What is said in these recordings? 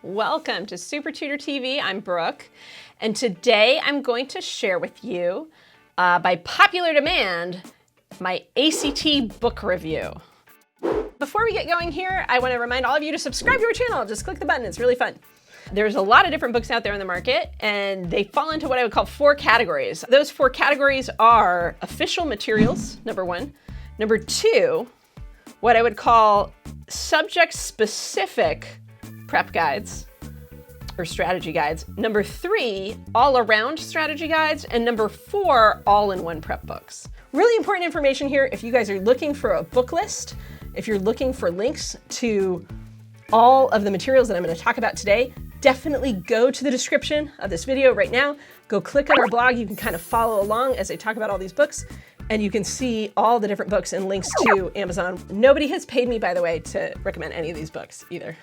Welcome to SupertutorTV. I'm Brooke, and today I'm going to share with you, by popular demand, my ACT book review. Before we get going here, I want to remind all of you to subscribe to our channel. Just click the button, it's really fun. There's a lot of different books out there in the market, and they fall into what I would call 4 categories. Those 4 categories are official materials, number 1. Number 2, what I would call subject-specific prep guides or strategy guides. Number 3, all-around strategy guides. And number 4, all-in-one prep books. Really important information here if you guys are looking for a book list, if you're looking for links to all of the materials that I'm going to talk about today, definitely go to the description of this video right now. Go click on our blog. You can kind of follow along as I talk about all these books, and you can see all the different books and links to Amazon. Nobody has paid me, by the way, to recommend any of these books either.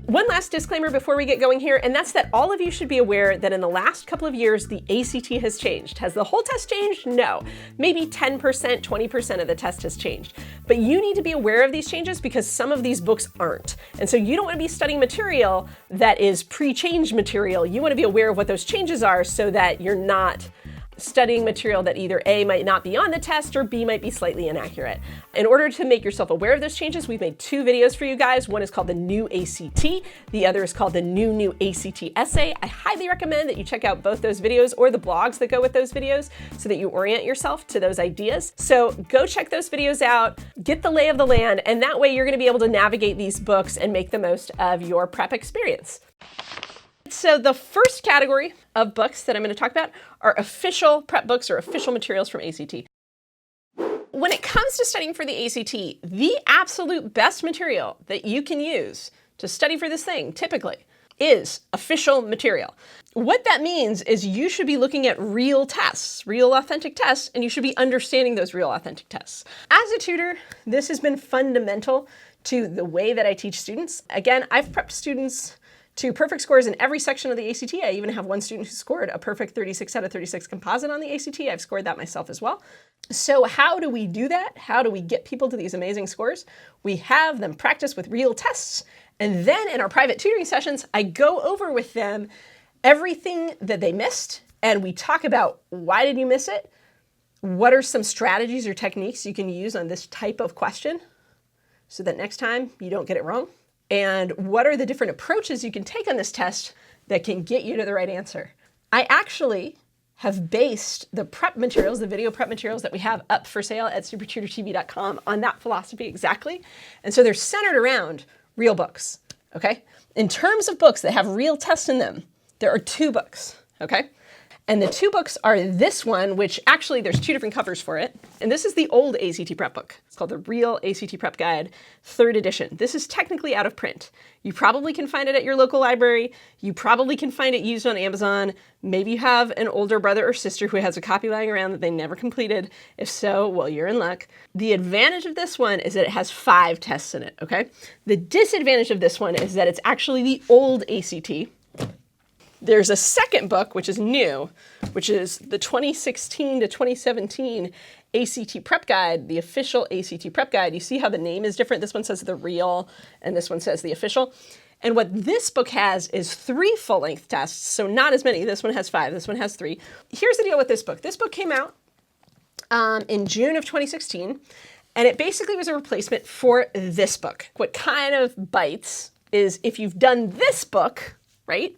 One last disclaimer before we get going here, and that's that all of you should be aware that in the last couple of years, the ACT has changed. Has the whole test changed? No. Maybe 10%, 20% of the test has changed. But you need to be aware of these changes because some of these books aren't. And so you don't want to be studying material that is pre-changed material. You want to be aware of what those changes are so that you're not studying material that either A, might not be on the test, or B, might be slightly inaccurate. In order to make yourself aware of those changes, we've made 2 videos for you guys. One is called the New ACT. The other is called the New ACT Essay. I highly recommend that you check out both those videos or the blogs that go with those videos so that you orient yourself to those ideas. So go check those videos out, get the lay of the land, and that way you're going to be able to navigate these books and make the most of your prep experience. So the first category of books that I'm going to talk about are official prep books or official materials from ACT. When it comes to studying for the ACT, the absolute best material that you can use to study for this thing, typically, is official material. What that means is you should be looking at real tests, real authentic tests, and you should be understanding those real authentic tests. As a tutor, this has been fundamental to the way that I teach students. Again, I've prepped students to perfect scores in every section of the ACT. I even have one student who scored a perfect 36 out of 36 composite on the ACT. I've scored that myself as well. So how do we do that? How do we get people to these amazing scores? We have them practice with real tests. And then in our private tutoring sessions, I go over with them everything that they missed. And we talk about why did you miss it? What are some strategies or techniques you can use on this type of question so that next time you don't get it wrong? And what are the different approaches you can take on this test that can get you to the right answer? I actually have based the prep materials, the video prep materials that we have up for sale at SupertutorTV.com on that philosophy exactly. And so they're centered around real books, okay? In terms of books that have real tests in them, there are 2 books, okay? And the 2 books are this one, which actually there's 2 different covers for it. And this is the old ACT prep book. It's called the Real ACT Prep Guide, 3rd edition. This is technically out of print. You probably can find it at your local library. You probably can find it used on Amazon. Maybe you have an older brother or sister who has a copy lying around that they never completed. If so, well, you're in luck. The advantage of this one is that it has 5 tests in it, okay? The disadvantage of this one is that it's actually the old ACT. There's a second book, which is new, which is the 2016 to 2017 ACT Prep Guide, the official ACT Prep Guide. You see how the name is different? This one says the real, and this one says the official. And what this book has is 3 full-length tests, so not as many. This one has 5, this one has 3. Here's the deal with this book. This book came out in June of 2016, and it basically was a replacement for this book. What kind of bites is if you've done this book, right,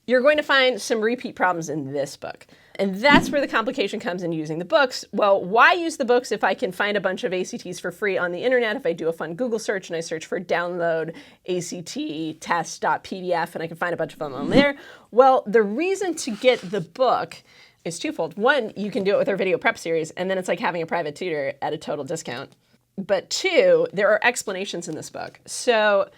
you're going to find some repeat problems in this book. And that's where the complication comes in using the books. Well, why use the books if I can find a bunch of ACTs for free on the internet? If I do a fun Google search and I search for download ACT test.pdf and I can find a bunch of them on there. Well, the reason to get the book is twofold. One, you can do it with our video prep series, and then it's like having a private tutor at a total discount. But 2, there are explanations in this book. So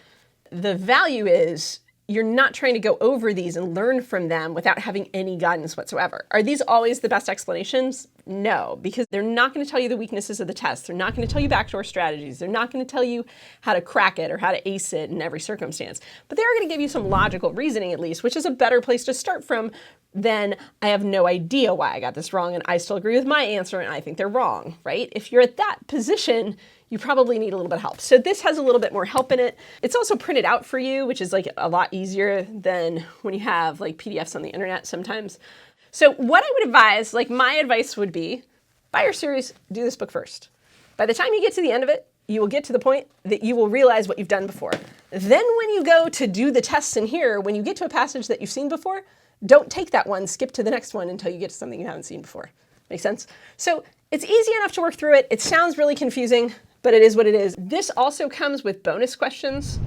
the value is you're not trying to go over these and learn from them without having any guidance whatsoever. Are these always the best explanations? No, because they're not going to tell you the weaknesses of the test. They're not going to tell you backdoor strategies. They're not going to tell you how to crack it or how to ace it in every circumstance. But they are going to give you some logical reasoning at least, which is a better place to start from than I have no idea why I got this wrong and I still agree with my answer and I think they're wrong, right? If you're at that position, you probably need a little bit of help. So this has a little bit more help in it. It's also printed out for you, which is like a lot easier than when you have like PDFs on the internet sometimes. So what I would advise, like my advice would be, buy your series, do this book first. By the time you get to the end of it, you will get to the point that you will realize what you've done before. Then when you go to do the tests in here, when you get to a passage that you've seen before, don't take that one, skip to the next one until you get to something you haven't seen before. Make sense? So it's easy enough to work through it. It sounds really confusing, but it is what it is. This also comes with bonus questions,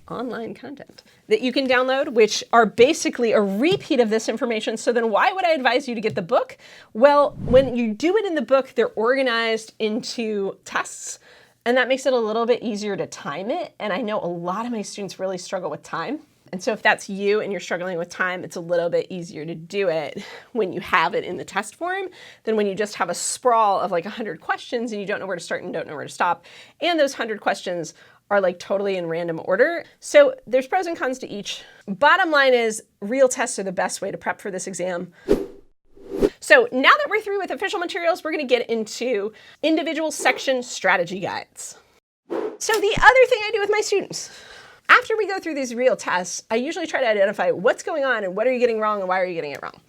online content that you can download, which are basically a repeat of this information. So then why would I advise you to get the book? Well, when you do it in the book, they're organized into tests, and that makes it a little bit easier to time it. And I know a lot of my students really struggle with time. And so if that's you and you're struggling with time, it's a little bit easier to do it when you have it in the test form than when you just have a sprawl of like 100 questions and you don't know where to start and don't know where to stop. And those 100 questions are like totally in random order. So there's pros and cons to each. Bottom line is real tests are the best way to prep for this exam. So now that we're through with official materials, we're going to get into individual section strategy guides. So the other thing I do with my students, after we go through these real tests, I usually try to identify what's going on and what are you getting wrong and why are you getting it wrong.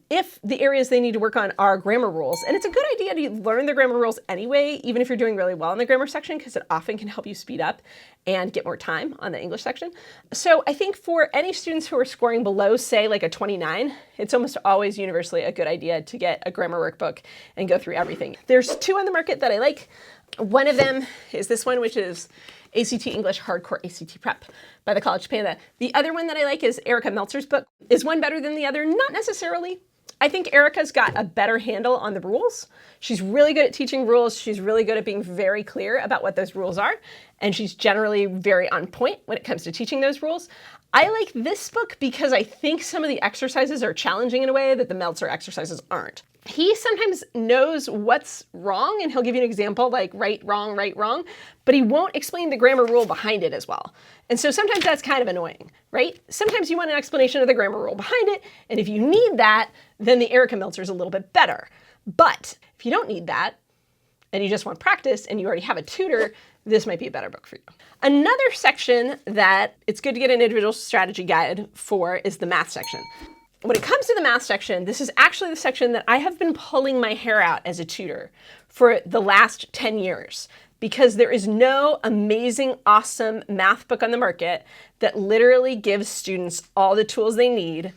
If the areas they need to work on are grammar rules, and it's a good idea to learn the grammar rules anyway, even if you're doing really well in the grammar section, because it often can help you speed up and get more time on the English section. So I think for any students who are scoring below, say, like a 29, it's almost always universally a good idea to get a grammar workbook and go through everything. There's two on the market that I like. One of them is this one, which is ACT English Hardcore ACT Prep by the College Panda. The other one that I like is Erica Meltzer's book. Is one better than the other? Not necessarily. I think Erica's got a better handle on the rules. She's really good at teaching rules. She's really good at being very clear about what those rules are. And she's generally very on point when it comes to teaching those rules. I like this book because I think some of the exercises are challenging in a way that the Meltzer exercises aren't. He sometimes knows what's wrong and he'll give you an example like right, wrong, but he won't explain the grammar rule behind it as well. And so sometimes that's kind of annoying, right? Sometimes you want an explanation of the grammar rule behind it, and if you need that, then the Erica Meltzer is a little bit better. But if you don't need that, and you just want practice and you already have a tutor, this might be a better book for you. Another section that it's good to get an individual strategy guide for is the math section. When it comes to the math section, this is actually the section that I have been pulling my hair out as a tutor for the last 10 years, because there is no amazing, awesome math book on the market that literally gives students all the tools they need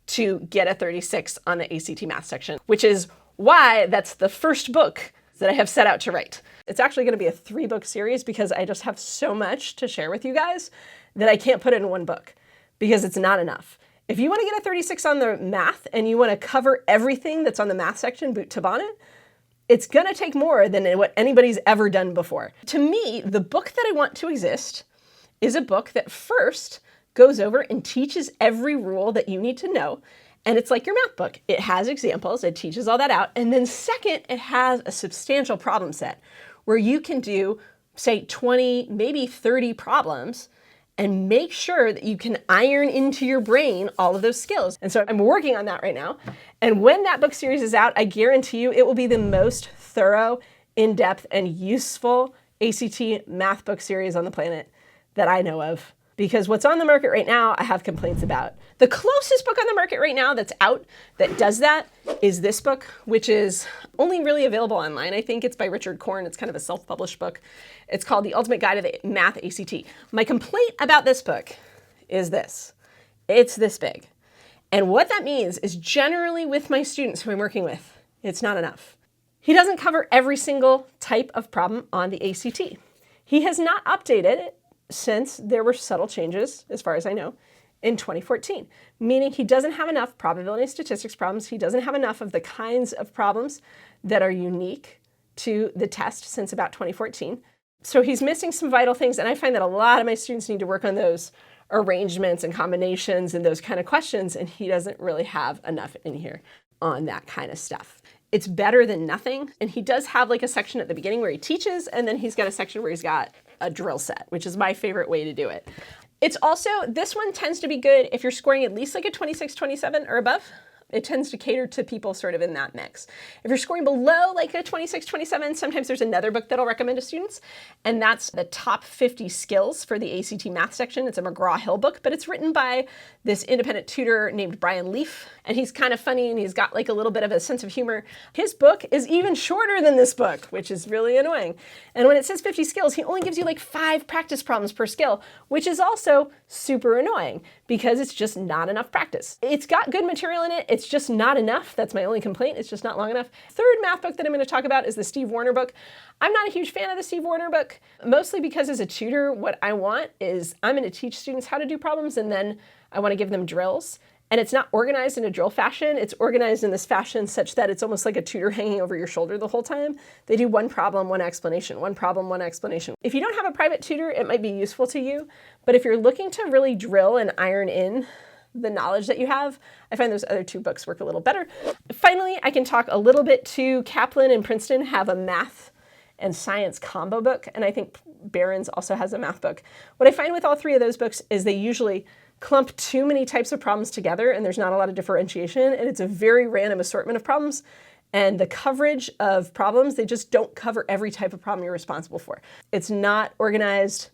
to get a 36 on the ACT math section, which is why that's the first book that I have set out to write. It's actually going to be a 3-book series because I just have so much to share with you guys that I can't put it in one book because it's not enough. If you want to get a 36 on the math and you want to cover everything that's on the math section, boot to bonnet, it's going to take more than what anybody's ever done before. To me, the book that I want to exist is a book that first goes over and teaches every rule that you need to know. And it's like your math book. It has examples, it teaches all that out. And then second, it has a substantial problem set where you can do, say, 20, maybe 30 problems and make sure that you can iron into your brain all of those skills. And so I'm working on that right now. And when that book series is out, I guarantee you it will be the most thorough, in-depth, and useful ACT math book series on the planet that I know of. Because what's on the market right now, I have complaints about. The closest book on the market right now that's out that does that is this book, which is only really available online. I think it's by Richard Korn. It's kind of a self-published book. It's called The Ultimate Guide to the Math ACT. My complaint about this book is this. It's this big. And what that means is generally with my students who I'm working with, it's not enough. He doesn't cover every single type of problem on the ACT. He has not updated it since there were subtle changes, as far as I know, in 2014, meaning he doesn't have enough probability and statistics problems. He doesn't have enough of the kinds of problems that are unique to the test since about 2014. So he's missing some vital things, and I find that a lot of my students need to work on those arrangements and combinations and those kind of questions, and he doesn't really have enough in here on that kind of stuff. It's better than nothing, and he does have like a section at the beginning where he teaches, and then he's got a section where he's got a drill set, which is my favorite way to do it. It's also, this one tends to be good if you're scoring at least like a 26, 27 or above. It tends to cater to people sort of in that mix. If you're scoring below like a 26, 27, sometimes there's another book that I'll recommend to students, and that's the top 50 skills for the ACT math section. It's a McGraw-Hill book, but it's written by this independent tutor named Brian Leaf, and he's kind of funny and he's got like a little bit of a sense of humor. His book is even shorter than this book, which is really annoying. And when it says 50 skills, he only gives you like 5 practice problems per skill, which is also super annoying because it's just not enough practice. It's got good material in it, it's just not enough. That's my only complaint, it's just not long enough. Third math book that I'm going to talk about is the Steve Warner book. I'm not a huge fan of the Steve Warner book, mostly because as a tutor, what I want is I'm going to teach students how to do problems, and then I want to give them drills. And it's not organized in a drill fashion. It's organized in this fashion such that it's almost like a tutor hanging over your shoulder the whole time. They do one problem, one explanation, one problem, one explanation. If you don't have a private tutor, it might be useful to you. But if you're looking to really drill and iron in the knowledge that you have, I find those other 2 books work a little better. Finally, I can talk a little bit to Kaplan and Princeton have a math and science combo book. And I think Barron's also has a math book. What I find with all 3 of those books is they usually clump too many types of problems together and there's not a lot of differentiation, and it's a very random assortment of problems, and the coverage of problems, they just don't cover every type of problem you're responsible for. It's not organized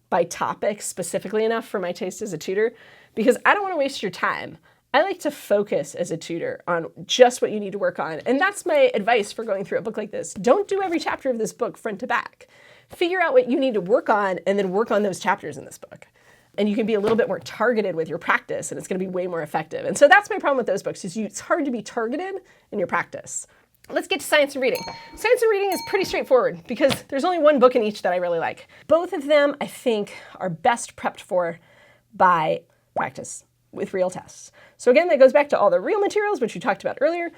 by topic specifically enough for my taste as a tutor because I don't want to waste your time. I like to focus as a tutor on just what you need to work on, and that's my advice for going through a book like this. Don't do every chapter of this book front to back. Figure out what you need to work on and then work on those chapters in this book. And you can be a little bit more targeted with your practice, and it's going to be way more effective. And so that's my problem with those books, is it's hard to be targeted in your practice. Let's get to science and reading. Science and reading is pretty straightforward because there's only one book in each that I really like. Both of them, I think, are best prepped for by practice with real tests. So again, that goes back to all the real materials, which you talked about earlier,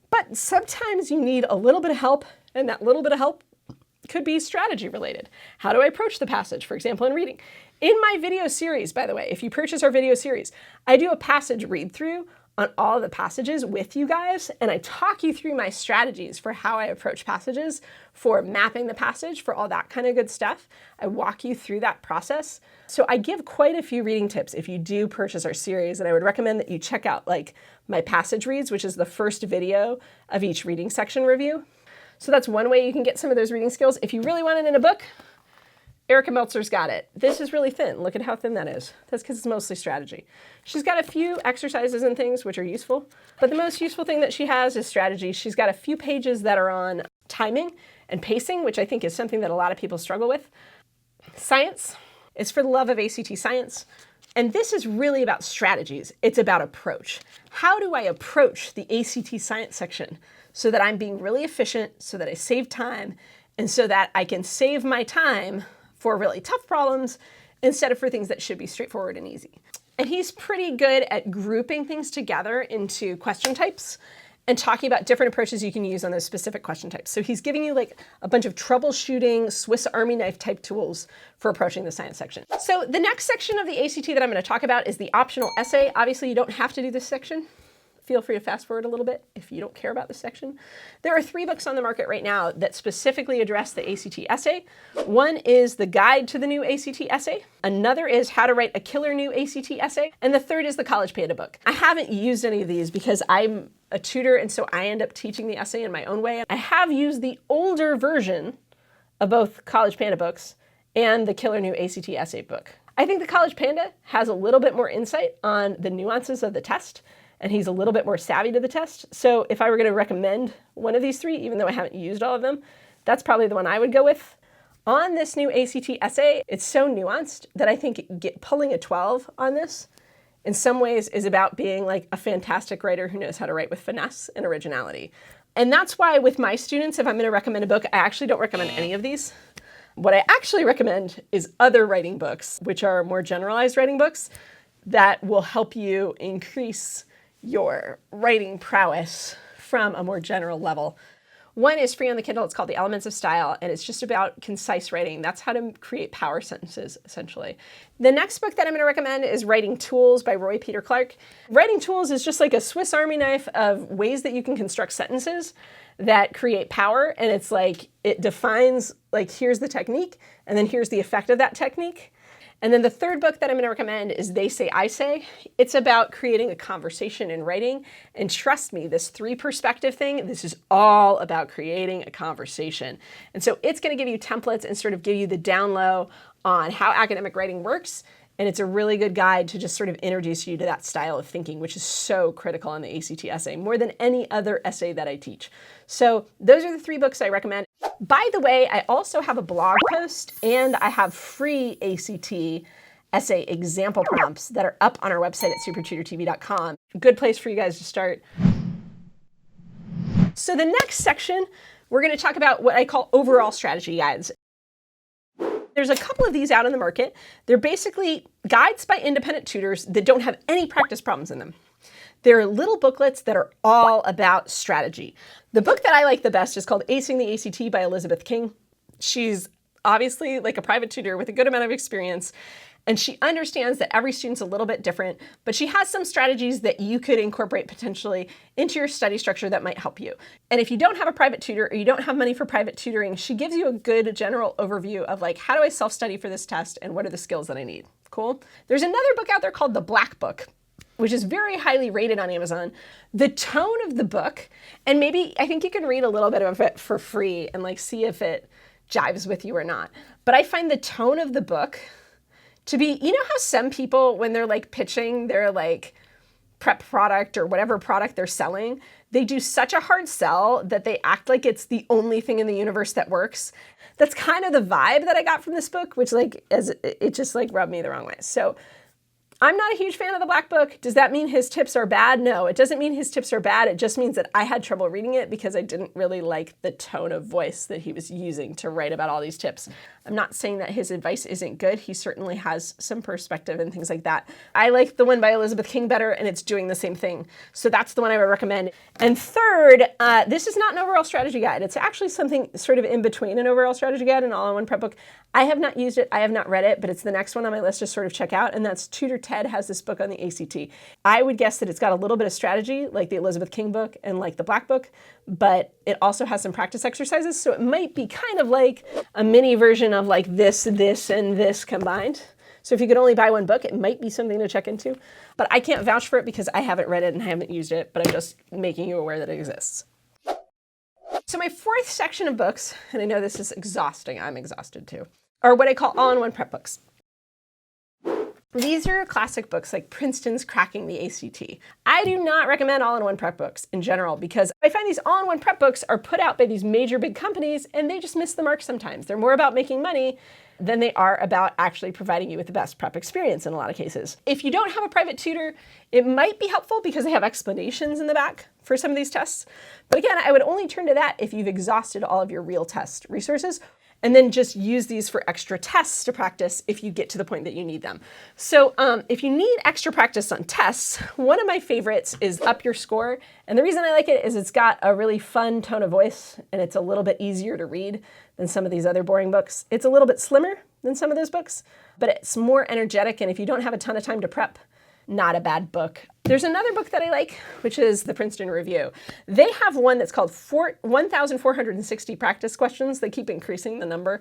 but sometimes you need a little bit of help, and that little bit of help could be strategy related. How do I approach the passage, for example, in reading? In my video series, by the way, if you purchase our video series, I do a passage read through on all the passages with you guys, and I talk you through my strategies for how I approach passages, for mapping the passage, for all that kind of good stuff. I walk you through that process. So I give quite a few reading tips if you do purchase our series, and I would recommend that you check out like my passage reads, which is the first video of each reading section review. So that's one way you can get some of those reading skills. If you really want it in a book, Erica Meltzer's got it. This is really thin. Look at how thin that is. That's because it's mostly strategy. She's got a few exercises and things which are useful, but the most useful thing that she has is strategy. She's got a few pages that are on timing and pacing, which I think is something that a lot of people struggle with. Science is for the love of ACT science. And this is really about strategies. It's about approach. How do I approach the ACT science section so that I'm being really efficient, so that I save time, and so that I can save my time for really tough problems instead of for things that should be straightforward and easy. And he's pretty good at grouping things together into question types and talking about different approaches you can use on those specific question types. So he's giving you like a bunch of troubleshooting Swiss Army knife type tools for approaching the science section. So the next section of the ACT that I'm going to talk about is the optional essay. Obviously, you don't have to do this section. Feel free to fast forward a little bit if you don't care about this section. There are 3 books on the market right now that specifically address the ACT essay. One is The Guide to the New ACT Essay. Another is How to Write a Killer New ACT Essay. And the third is the College Panda book. I haven't used any of these because I'm a tutor, and so I end up teaching the essay in my own way. I have used the older version of both College Panda books and the Killer New ACT Essay book. I think the College Panda has a little bit more insight on the nuances of the test, and he's a little bit more savvy to the test. So if I were going to recommend one of these 3, even though I haven't used all of them, that's probably the one I would go with. On this new ACT essay, it's so nuanced that I think pulling a 12 on this in some ways is about being like a fantastic writer who knows how to write with finesse and originality. And that's why with my students, if I'm going to recommend a book, I actually don't recommend any of these. What I actually recommend is other writing books, which are more generalized writing books that will help you increase your writing prowess from a more general level. One is free on the Kindle. It's called The Elements of Style, and it's just about concise writing. That's how to create power sentences, essentially. The next book that I'm going to recommend is Writing Tools by Roy Peter Clark. Writing Tools is just like a Swiss Army knife of ways that you can construct sentences that create power, and it's like, it defines, like, here's the technique, and then here's the effect of that technique. And then the third book that I'm going to recommend is They Say, I Say. It's about creating a conversation in writing. And trust me, this 3-perspective thing, this is all about creating a conversation. And so it's going to give you templates and sort of give you the down low on how academic writing works. And it's a really good guide to just sort of introduce you to that style of thinking, which is so critical in the ACT essay, more than any other essay that I teach. So those are the 3 books I recommend. By the way, I also have a blog post and I have free ACT essay example prompts that are up on our website at SupertutorTV.com. Good place for you guys to start. So the next section, we're going to talk about what I call overall strategy guides. There's a couple of these out in the market. They're basically guides by independent tutors that don't have any practice problems in them. They're little booklets that are all about strategy. The book that I like the best is called Acing the ACT by Elizabeth King. She's obviously like a private tutor with a good amount of experience, and she understands that every student's a little bit different, but she has some strategies that you could incorporate potentially into your study structure that might help you. And if you don't have a private tutor or you don't have money for private tutoring, she gives you a good general overview of like, how do I self-study for this test and what are the skills that I need? Cool. There's another book out there called The Black Book, which is very highly rated on Amazon. The tone of the book, and maybe I think you can read a little bit of it for free and like see if it jives with you or not. But I find the tone of the book to be, you know how some people, when they're like pitching their like prep product or whatever product they're selling, they do such a hard sell that they act like it's the only thing in the universe that works. That's kind of the vibe that I got from this book, which like, it just like rubbed me the wrong way. So I'm not a huge fan of The Black Book. Does that mean his tips are bad? No, it doesn't mean his tips are bad. It just means that I had trouble reading it because I didn't really like the tone of voice that he was using to write about all these tips. I'm not saying that his advice isn't good. He certainly has some perspective and things like that. I like the one by Elizabeth King better, and it's doing the same thing. So that's the one I would recommend. And third, this is not an overall strategy guide. It's actually something sort of in between an overall strategy guide and all-in-one prep book. I have not used it. I have not read it, but it's the next one on my list to sort of check out, and that's Tutor Ted has this book on the ACT. I would guess that it's got a little bit of strategy, like the Elizabeth King book and like the Black Book, but it also has some practice exercises, so it might be kind of like a mini version of like this, and this combined. So if you could only buy one book, it might be something to check into, but I can't vouch for it because I haven't read it and I haven't used it, but I'm just making you aware that it exists. So my fourth section of books, and I know this is exhausting, I'm exhausted too, are what I call all-in-one prep books. These are classic books like Princeton's Cracking the ACT. I do not recommend all-in-one prep books in general because I find these all-in-one prep books are put out by these major big companies and they just miss the mark sometimes. They're more about making money than they are about actually providing you with the best prep experience in a lot of cases. If you don't have a private tutor, it might be helpful because they have explanations in the back for some of these tests. But again, I would only turn to that if you've exhausted all of your real test resources, and then just use these for extra tests to practice if you get to the point that you need them. So if you need extra practice on tests, one of my favorites is Up Your Score. And the reason I like it is it's got a really fun tone of voice and it's a little bit easier to read than some of these other boring books. It's a little bit slimmer than some of those books, but it's more energetic. And if you don't have a ton of time to prep, not a bad book. There's another book that I like, which is the Princeton Review. They have one that's called 1,460 practice questions. They keep increasing the number,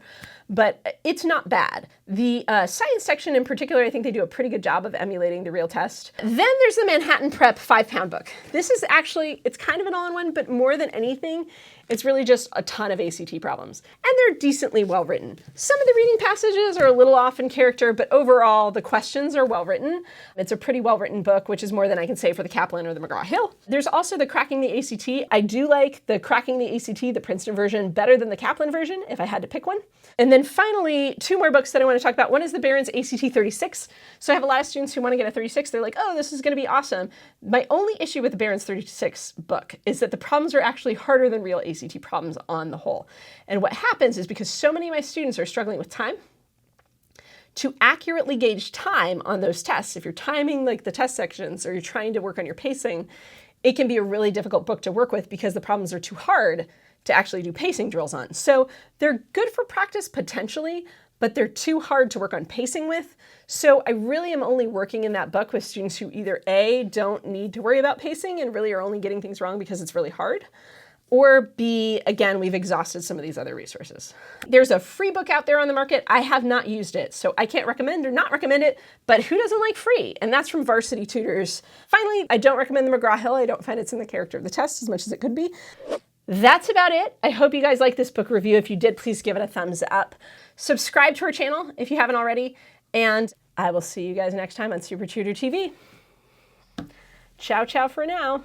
but it's not bad. The science section in particular, I think they do a pretty good job of emulating the real test. Then there's the Manhattan Prep 5-pound book. This is actually, it's kind of an all-in-one, but more than anything, it's really just a ton of ACT problems. And they're decently well written. Some of the reading passages are a little off in character, but overall the questions are well written. It's a pretty well written book, which is more than I can say for the Kaplan or the McGraw-Hill. There's also the Cracking the ACT. I do like the Cracking the ACT, the Princeton version, better than the Kaplan version, if I had to pick one. And then finally, two more books that I want to talk about. One is the Barron's ACT 36. So I have a lot of students who want to get a 36. They're like, oh, this is going to be awesome. My only issue with the Barron's 36 book is that the problems are actually harder than real ACT problems on the whole. And what happens is because so many of my students are struggling with time, to accurately gauge time on those tests, if you're timing like the test sections or you're trying to work on your pacing, it can be a really difficult book to work with because the problems are too hard to actually do pacing drills on. So they're good for practice potentially, but they're too hard to work on pacing with. So I really am only working in that book with students who either A, don't need to worry about pacing and really are only getting things wrong because it's really hard, or B, again, we've exhausted some of these other resources. There's a free book out there on the market. I have not used it, so I can't recommend or not recommend it, but who doesn't like free? And that's from Varsity Tutors. Finally, I don't recommend the McGraw-Hill. I don't find it's in the character of the test as much as it could be. That's about it. I hope you guys like this book review. If you did, please give it a thumbs up. Subscribe to our channel if you haven't already, and I will see you guys next time on Super Tutor TV. Ciao, ciao for now.